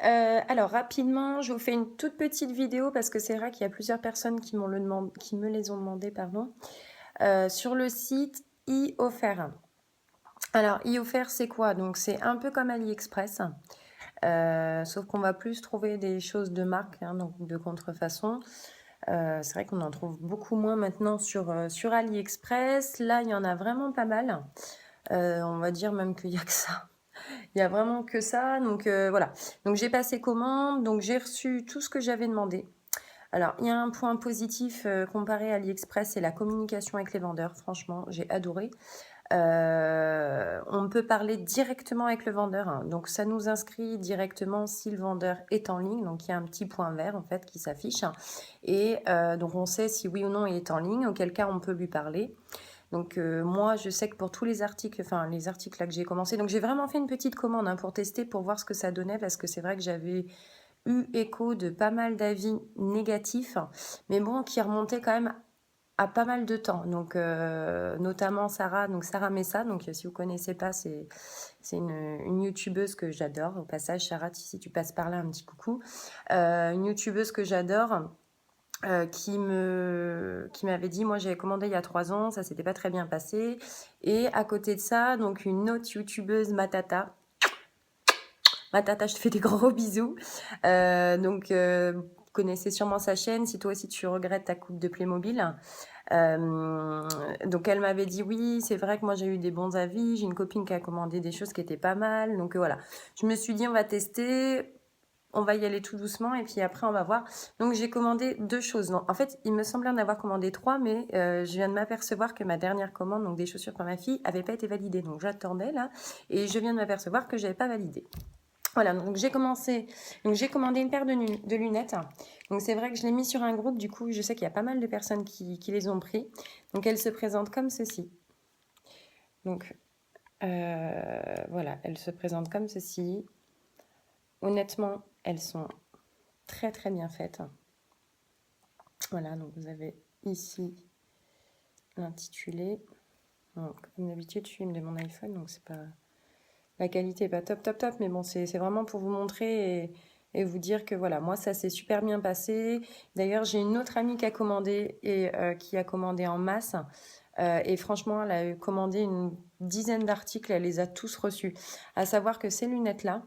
Alors rapidement, je vous fais une toute petite vidéo parce que c'est vrai qu'il y a plusieurs personnes qui me les ont demandé, pardon, sur le site e-offert. Alors e-offert, c'est quoi? Donc c'est un peu comme AliExpress, sauf qu'on va plus trouver des choses de marque, hein, donc de contrefaçon. C'est vrai qu'on en trouve beaucoup moins maintenant sur AliExpress. Là, il y en a vraiment pas mal. On va dire même qu'il y a que ça. Il y a vraiment que ça. Donc voilà. Donc j'ai passé commande. Donc j'ai reçu tout ce que j'avais demandé. Alors, il y a un point positif comparé à AliExpress, c'est la communication avec les vendeurs. Franchement, j'ai adoré. On peut parler directement avec le vendeur, hein. Donc ça nous inscrit directement si le vendeur est en ligne. Donc il y a un petit point vert en fait qui s'affiche. Et donc on sait si oui ou non il est en ligne, auquel cas on peut lui parler. Donc moi je sais que pour tous les articles, enfin les articles là que j'ai commencé, donc j'ai vraiment fait une petite commande, hein, pour tester, pour voir ce que ça donnait, parce que c'est vrai que j'avais eu écho de pas mal d'avis négatifs, mais bon, qui remontaient quand même à pas mal de temps. Donc, notamment Sarah, donc Sarah Messa, donc si vous connaissez pas, c'est une youtubeuse que j'adore. Au passage, Sarah, si tu passes par là, un petit coucou. Une youtubeuse que j'adore. Qui m'avait dit, moi j'avais commandé il y a 3 ans, ça s'était pas très bien passé. Et à côté de ça, donc une autre youtubeuse, Matata, Matata, je te fais des gros bisous. Vous connaissez sûrement sa chaîne, si toi aussi tu regrettes ta coupe de Playmobil. Donc elle m'avait dit oui, c'est vrai que moi j'ai eu des bons avis, j'ai une copine qui a commandé des choses qui étaient pas mal. Donc voilà, je me suis dit on va tester, on va y aller tout doucement et puis après on va voir. Donc j'ai commandé 2 choses. Non, en fait, il me semblait en avoir commandé 3, mais je viens de m'apercevoir que ma dernière commande, donc des chaussures pour ma fille, avait pas été validée. Donc j'attendais là et je viens de m'apercevoir que j'avais pas validé. Voilà, donc j'ai commandé une paire de lunettes. Donc c'est vrai que je l'ai mis sur un groupe, du coup je sais qu'il y a pas mal de personnes qui les ont pris. Donc elles se présentent comme ceci. Donc voilà, elles se présentent comme ceci. Honnêtement, elles sont très très bien faites. Voilà, donc vous avez ici l'intitulé. Donc, comme d'habitude, je filme de mon iPhone, donc c'est pas... La qualité est pas top, top, top, mais bon, c'est vraiment pour vous montrer et vous dire que voilà, moi, ça s'est super bien passé. D'ailleurs, j'ai une autre amie qui a commandé et qui a commandé en masse. Et franchement, elle a commandé une dizaine d'articles, elle les a tous reçus. À savoir que ces lunettes-là,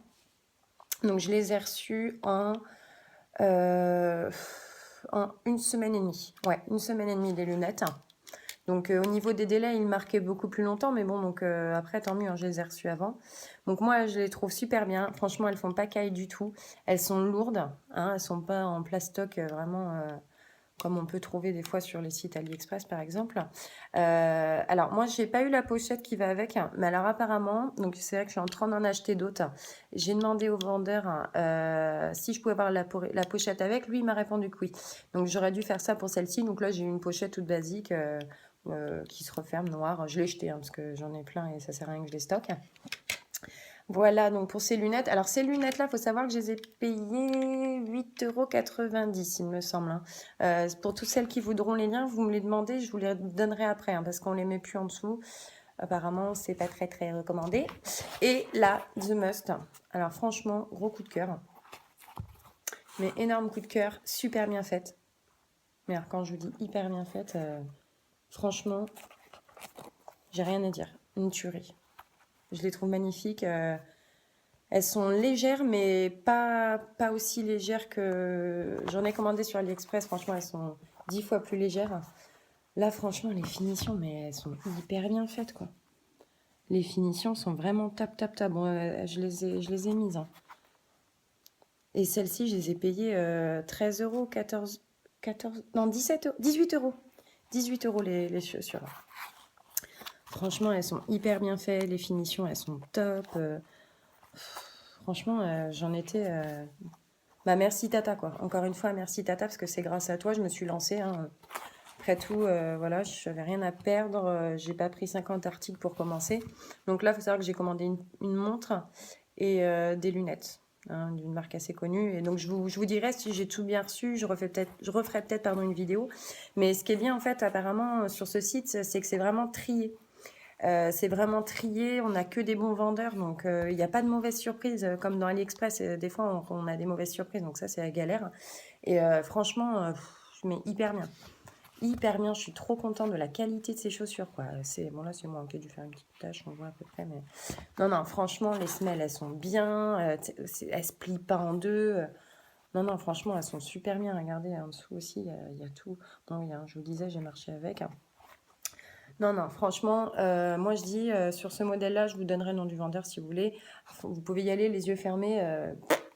donc je les ai reçues euh, en 1 semaine et demie. Ouais, 1 semaine et demie des lunettes. Donc au niveau des délais, il marquait beaucoup plus longtemps, mais bon, donc après, tant mieux, hein, je les ai reçus avant. Donc moi, je les trouve super bien. Franchement, elles font pas caille du tout. Elles sont lourdes, hein, elles sont pas en plastoc vraiment comme on peut trouver des fois sur les sites AliExpress, par exemple. Alors moi, j'ai pas eu la pochette qui va avec, hein, mais alors apparemment, donc c'est vrai que je suis en train d'en acheter d'autres. J'ai demandé au vendeur si je pouvais avoir la pochette avec. Lui, il m'a répondu que oui. Donc j'aurais dû faire ça pour celle-ci. Donc là, j'ai une pochette toute basique. Qui se referme noire. Je l'ai jeté, hein, parce que j'en ai plein et ça sert à rien que je les stocke. Voilà, donc pour ces lunettes. Alors ces lunettes-là, il faut savoir que je les ai payées 8,90 €, il me semble, hein. Pour toutes celles qui voudront les liens, vous me les demandez, je vous les donnerai après, hein, parce qu'on les met plus en dessous. Apparemment, c'est pas très très recommandé. Et là, The Must. Alors franchement, gros coup de cœur. Mais énorme coup de cœur, super bien faite. Mais alors quand je vous dis hyper bien faite, franchement, j'ai rien à dire. Une tuerie. Je les trouve magnifiques. Elles sont légères, mais pas aussi légères que... J'en ai commandé sur AliExpress. Franchement, elles sont 10 fois plus légères. Là, franchement, les finitions, mais elles sont hyper bien faites, quoi. Les finitions sont vraiment top, top, top. Bon, je les ai mises, hein. Et celles-ci, je les ai payées 13 €, 14... Non, 17 €, 18 €. 18 € les chaussures. Franchement, elles sont hyper bien faites. Les finitions, elles sont top. Franchement, j'en étais... Bah merci Tata, quoi. Encore une fois, merci Tata, parce que c'est grâce à toi, je me suis lancée, hein. Après tout, voilà, je n'avais rien à perdre. J'ai pas pris 50 articles pour commencer. Donc là, il faut savoir que j'ai commandé une montre et des lunettes, hein, d'une marque assez connue. Et donc, je vous dirai si j'ai tout bien reçu. Je referai peut-être pardon, une vidéo. Mais ce qui est bien, en fait, apparemment, sur ce site, c'est que c'est vraiment trié. C'est vraiment trié, on n'a que des bons vendeurs, donc il n'y a pas de mauvaises surprises. Comme dans AliExpress, des fois on a des mauvaises surprises, donc ça c'est la galère. Et franchement, mais hyper bien. Hyper bien, je suis trop contente de la qualité de ces chaussures, quoi. Bon, là c'est moi qui ai dû faire une petite tache, on voit à peu près, mais... Non, non, franchement, les semelles, elles sont bien, elles se plient pas en deux. Non, non, franchement, elles sont super bien. Regardez, en dessous aussi, il y a tout. Non, je vous disais, j'ai marché avec. Non, non, franchement, moi je dis, sur ce modèle-là, je vous donnerai le nom du vendeur si vous voulez. Vous pouvez y aller les yeux fermés.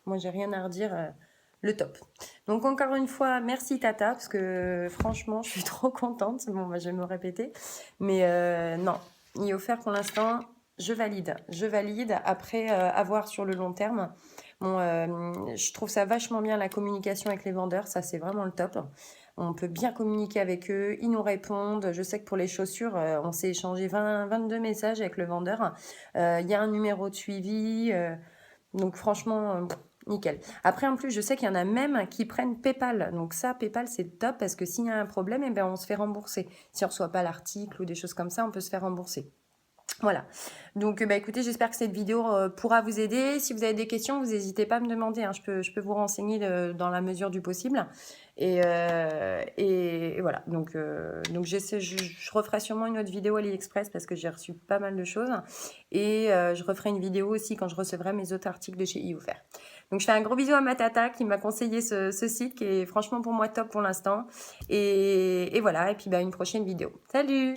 Moi, j'ai rien à redire. Le top. Donc, encore une fois, merci Tata, parce que franchement, je suis trop contente. Bon, bah, je vais me répéter. Mais non, il est offert pour l'instant. Je valide. Je valide. Après, à voir sur le long terme. Bon, je trouve ça vachement bien la communication avec les vendeurs. Ça, c'est vraiment le top. On peut bien communiquer avec eux, ils nous répondent. Je sais que pour les chaussures, on s'est échangé 22 messages avec le vendeur. Il y a un numéro de suivi. Donc franchement, nickel. Après, en plus, je sais qu'il y en a même qui prennent PayPal. Donc ça, PayPal, c'est top parce que s'il y a un problème, eh ben, on se fait rembourser. Si on ne reçoit pas l'article ou des choses comme ça, on peut se faire rembourser. Voilà. Donc, bah, écoutez, j'espère que cette vidéo pourra vous aider. Si vous avez des questions, vous n'hésitez pas à me demander, hein. Je peux vous renseigner dans la mesure du possible. Et voilà. Donc je referai sûrement une autre vidéo AliExpress parce que j'ai reçu pas mal de choses. Et je referai une vidéo aussi quand je recevrai mes autres articles de chez IOFR. Donc, je fais un gros bisou à ma tata qui m'a conseillé ce site qui est franchement pour moi top pour l'instant. Et voilà. Et puis, bah, une prochaine vidéo. Salut!